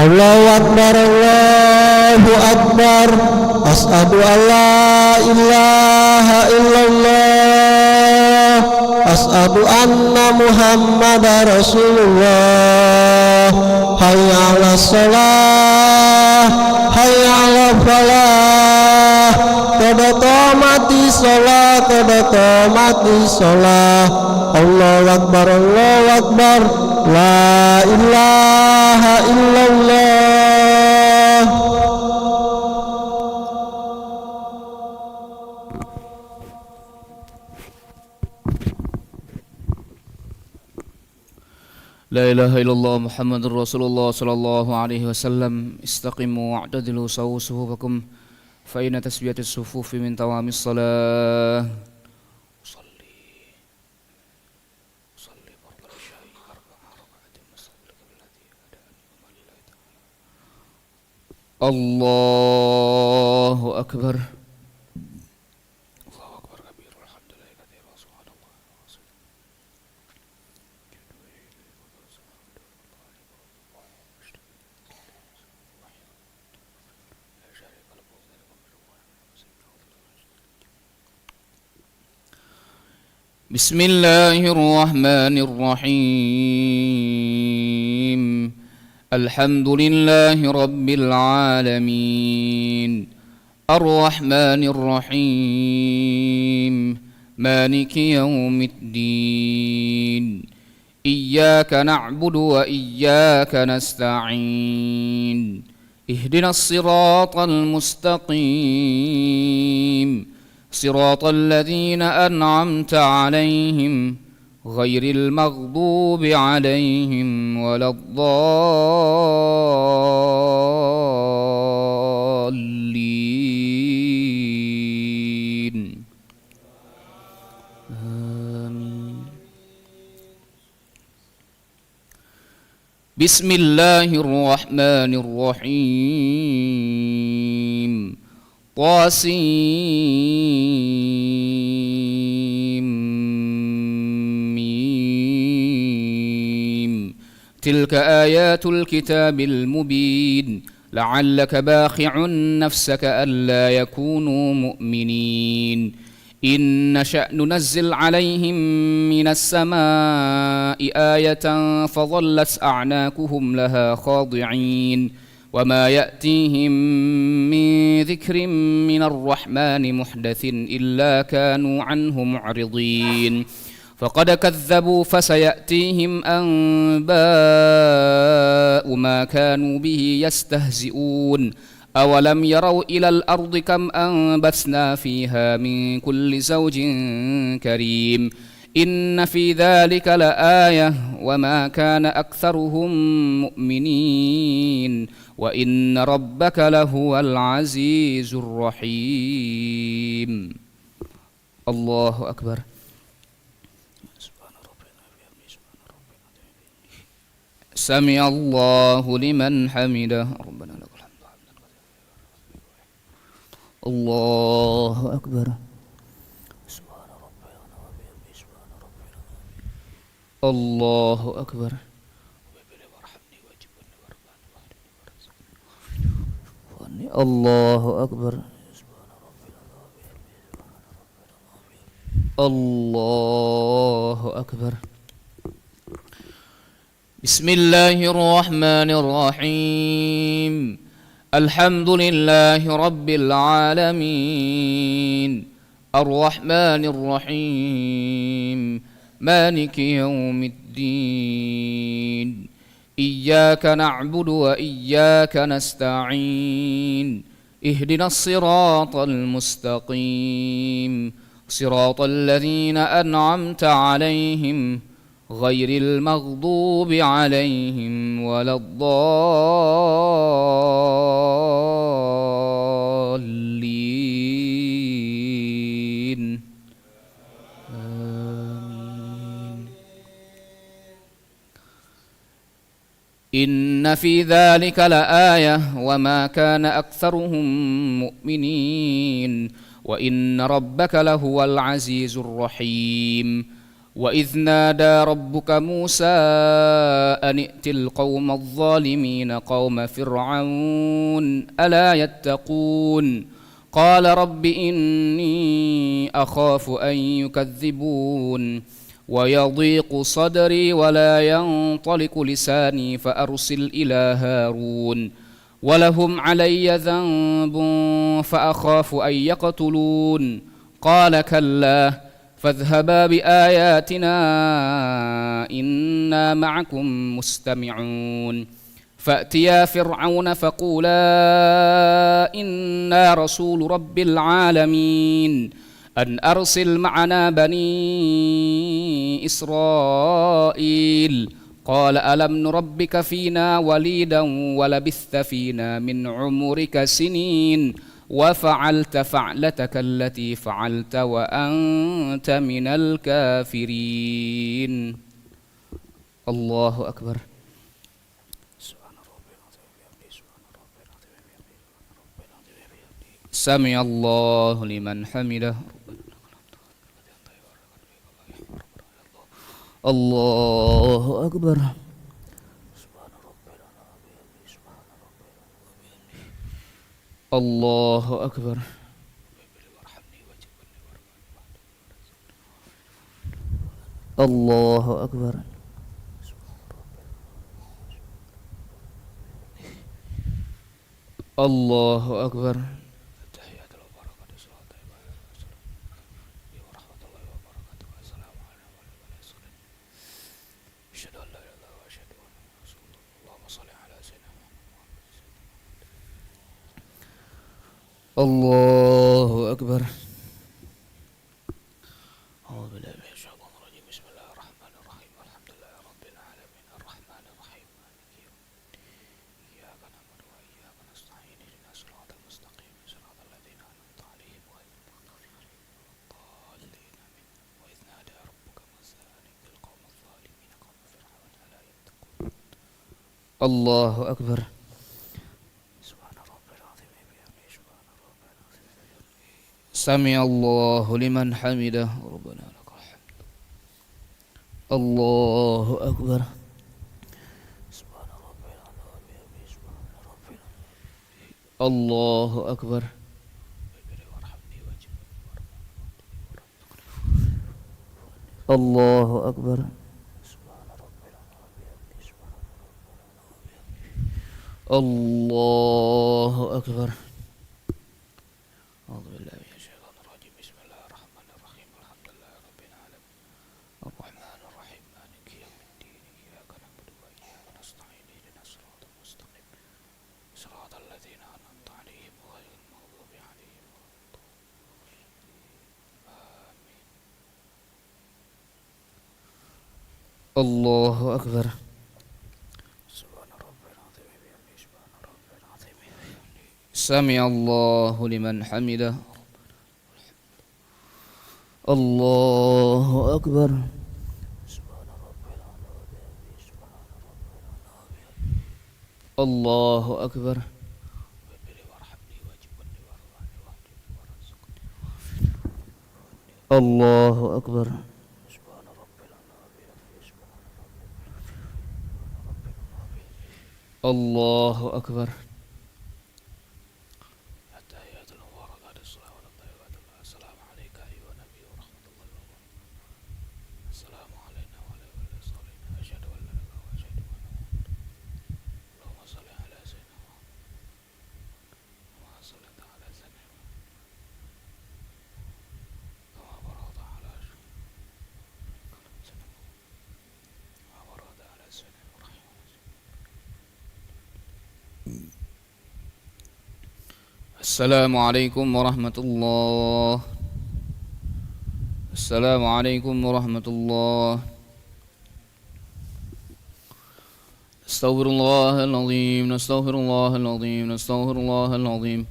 Allahu Akbar, Allahu Akbar. Asyhadu an la ilaha illallah. Asyhadu anna Muhammadar Rasulullah. Hayya 'alas shalah, hayya 'alal falah. Qad qamatis shalah, qad qamatis shalah. Allahu Akbar, Allahu Akbar. La ilaha illallah. La ilaha illallah Muhammadur Rasulullah sallallahu alaihi wasallam. Istaqimu wa'tadilu sawu suhufakum fa inna tasbiyatis sufufi min tawamis salah. Allahu Akbar. Allahu Akbar kabir. Alhamdulillah katsira subhanallah. Bismillahirrahmanirrahim. Alhamdulillahi rabbil alamin. Ar-Rahmanir Rahim. Maliki yaumiddin. Iyyaka na'budu wa iyyaka nasta'in. Ihdinas siratal mustaqim. Siratal ladzina an'amta 'alaihim ghairil maghdubi 'alaihim waladdallin. Amin. Bismillahirrahmanirrahim. Qasim. تلك آيات الكتاب المبين لعلك باخع نفسك ألا يكونوا مؤمنين إن نشأ ننزل عليهم من السماء آية فظلت أعناقهم لها خاضعين وما يأتيهم من ذكر من الرحمن محدث إلا كانوا عنه معرضين فقد كذبوا فسيأتيهم أنباء ما كانوا به يستهزئون أولم يروا إلى الأرض كم أنبتنا فيها من كل زوج كريم إن في ذلك لآية وما كان أكثرهم مؤمنين وإن ربك لهو العزيز الرحيم. الله أكبر. سمع الله لمن حمده ربنا لك الحمد. الله أكبر. الله أكبر. الله أكبر. الله أكبر. بسم الله الرحمن الرحيم. الحمد لله رب العالمين الرحمن الرحيم مالك يوم الدين إياك نعبد وإياك نستعين اهدنا الصراط المستقيم صراط الذين أنعمت عليهم غير المغضوب عليهم ولا الضالين. آمين. إن في ذلك لآية وما كان أكثرهم مؤمنين وإن ربك لهو العزيز الرحيم. وإذ نادى ربك موسى أن ائت القوم الظالمين قوم فرعون ألا يتقون قال رب إني أخاف أن يكذبون ويضيق صدري ولا ينطلق لساني فأرسل إلى هارون ولهم علي ذنب فأخاف أن يقتلون قال كلا فاذهبا بآياتنا إنا معكم مستمعون فأتيا فرعون فقولا إنا رسول رب العالمين أن أرسل معنا بني إسرائيل قال ألم نربك فينا وليدا ولبثت فينا من عمرك سنين وفعلت فعلتك التي فعلت وأنت من الكافرين. الله أكبر. سمع الله لمن حمده. الله أكبر. الله أكبر. الله أكبر. الله أكبر. الله أكبر. أعوذ بالله من الشيطان الرجيم. بسم الله الرحمن الرحيم. الحمد لله رب العالمين الرحمن الرحيم مالك يوم الدين إياك نعبد وإياك نستعين اهدنا الصراط المستقيم صراط الذين أنعمت عليهم غير المغضوب عليهم ولا الضالين آمين. وإذ نادى ربك موسى أن ائت القوم الظالمين قوم فرعون ألا يتقون. الله أكبر. سمع الله لمن حمده ربنا لك الحمد. الله أكبر. الله أكبر. الله أكبر. الله أكبر. أعوذ بالله من الشيطان الرجيم. بسم الله الرحمن الرحيم. الحمد لله رب العالمين الرحمن الرحيم مالك يوم الدين إياك نعبد وإياك نستعين اهدنا الصراط المستقيم صراط الذين أنعمت عليهم غير المغضوب عليهم ولا الضالين آمين. الله أكبر. سمع الله لمن حمده. الله أكبر. الله أكبر. الله أكبر. الله أكبر. السلام عليكم ورحمة الله. السلام عليكم ورحمة الله. نستغفر الله العظيم. نستغفر الله العظيم. نستغفر الله العظيم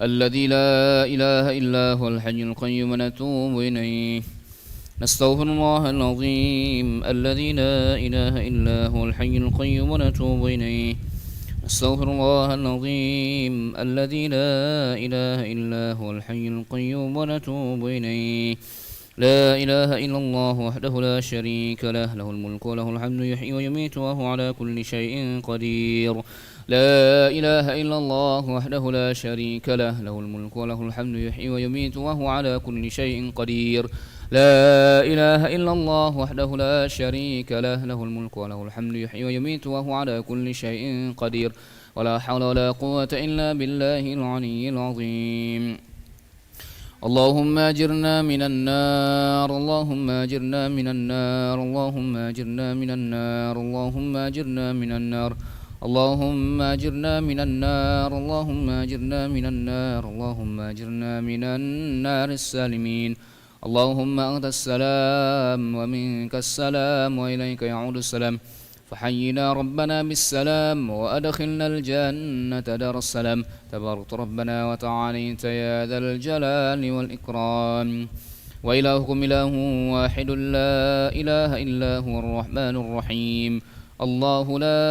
الذي لا إله إلا هو الحي القيوم ونتوب إليه. نستغفر الله العظيم الذي لا إله إلا هو الحي القيوم ونتوب إليه. نستغفر الله العظيم الذي لا إله إلا هو الحي القيوم ونتوب إليه. لا إله إلا الله وحده لا شريك له له الملك وله الحمد يحيي ويميت وهو على كل شيء قدير لا إله إلا الله وحده لا شريك له له الملك وله الحمد يحيي ويميت وهو على كل شيء قدير لا إله إلا الله وحده لا شريك له له الملك وله الحمد يحيي ويميت وهو على كل شيء قدير ولا حول ولا قوة إلا بالله العلي العظيم اللهم اجرنا من النار اللهم اجرنا من النار اللهم اجرنا من النار اللهم اجرنا من النار اللهم اجرنا من النار اللهم اجرنا من النار اللهم اجرنا من النار السالمين اللهم أنت السلام ومنك السلام وإليك يعود السلام فحينا ربنا بالسلام وأدخلنا الجنة دار السلام تبارك ربنا وتعاليت يا ذا الجلال والإكرام وإلهكم إله واحد لا إله إلا هو الرحمن الرحيم الله لا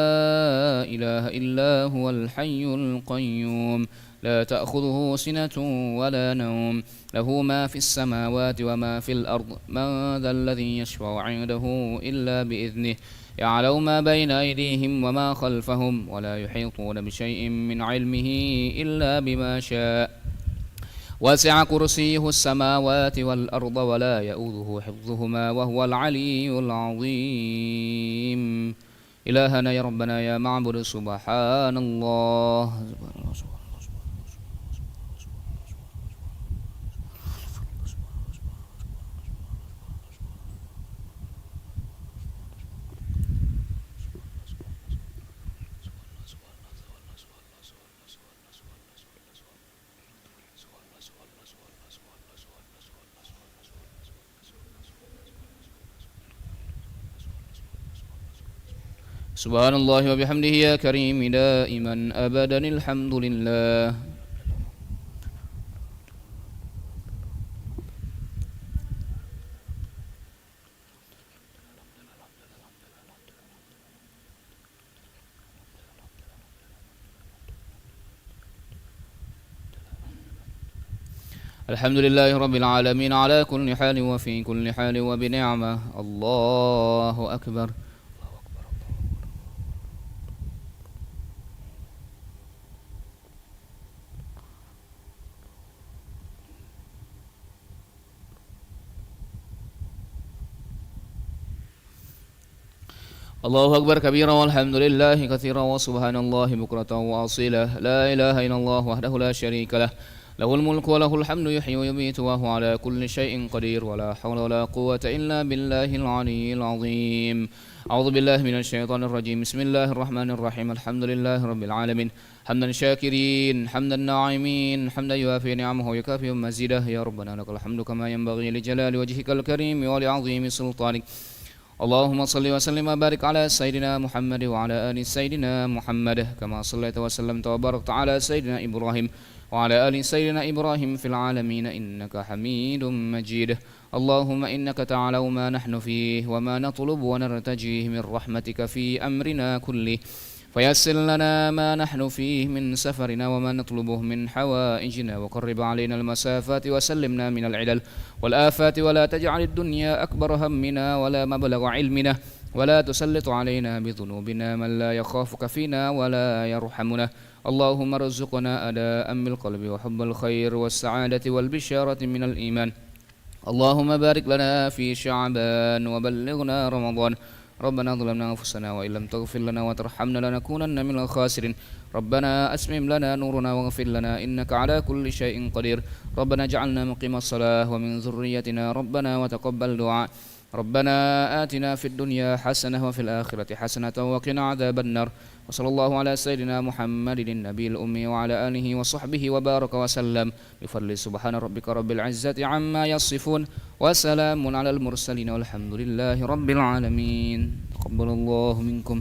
إله إلا هو الحي القيوم لا تأخذه سنة ولا نوم له ما في السماوات وما في الأرض من ذا الذي يشفع عنده إلا بإذنه يعلم ما بين أيديهم وما خلفهم ولا يحيطون بشيء من علمه إلا بما شاء وسع كرسيه السماوات والأرض ولا يؤوده حفظهما وهو العلي العظيم إلهنا يا ربنا يا معبد سبحان الله سبحان الله وبحمده يا كريم دائما أبدا الحمد لله الحمد لله رب العالمين على كل حال وفي كل حال وبنعمة الله أكبر الله أكبر كبيرا والحمد لله كثيرا وسبحان الله بكرة وأصيلا لا إله إلا الله وحده لا شريك له له الملك وله الحمد يحيي ويميت وهو على كل شيء قدير ولا حول ولا قوة إلا بالله العلي العظيم أعوذ بالله من الشيطان الرجيم بسم الله الرحمن الرحيم الحمد لله رب العالمين حمدا شاكرين حمدا ناعمين حمدا يوافي نعمه ويكافئ مزيده يا ربنا لك الحمد كما ينبغي لجلال وجهك الكريم ولعظيم سلطانك اللهم صل وسلم وبارك على سيدنا محمد وعلى آل سيدنا محمد كما صليت وسلمت وباركت على سيدنا إبراهيم وعلى آل سيدنا إبراهيم في العالمين إنك حميد مجيد اللهم إنك تعلم ما نحن فيه وما نطلب ونرتجيه من رحمتك في أمرنا كله فيسر لنا ما نحن فيه من سفرنا وما نطلبه من حوائجنا وقرب علينا المسافات وسلمنا من العلل والآفات ولا تجعل الدنيا أكبر همنا ولا مبلغ علمنا ولا تسلط علينا بذنوبنا من لا يخافك فينا ولا يرحمنا اللهم ارزقنا أداء بالقلب وحب الخير والسعادة والبشارة من الإيمان اللهم بارك لنا في شعبان وبلغنا رمضان ربنا ظلمنا أنفسنا وإن لم تغفر لنا وترحمنا لنكونن من الخاسرين ربنا أتمم لنا نورنا واغفر لنا إنك على كل شيء قدير ربنا اجعلنا مقيم الصلاة ومن ذريتنا ربنا وتقبل دعاء ربنا آتنا في الدنيا حسنة وفي الآخرة حسنة وقنا عذاب النار وصلى الله على سيدنا محمد النبي الأمي وعلى آله وصحبه وبارك وسلم بفضل سبحان ربك رب العزة عما يصفون وسلام على المرسلين والحمد لله رب العالمين تقبل الله منكم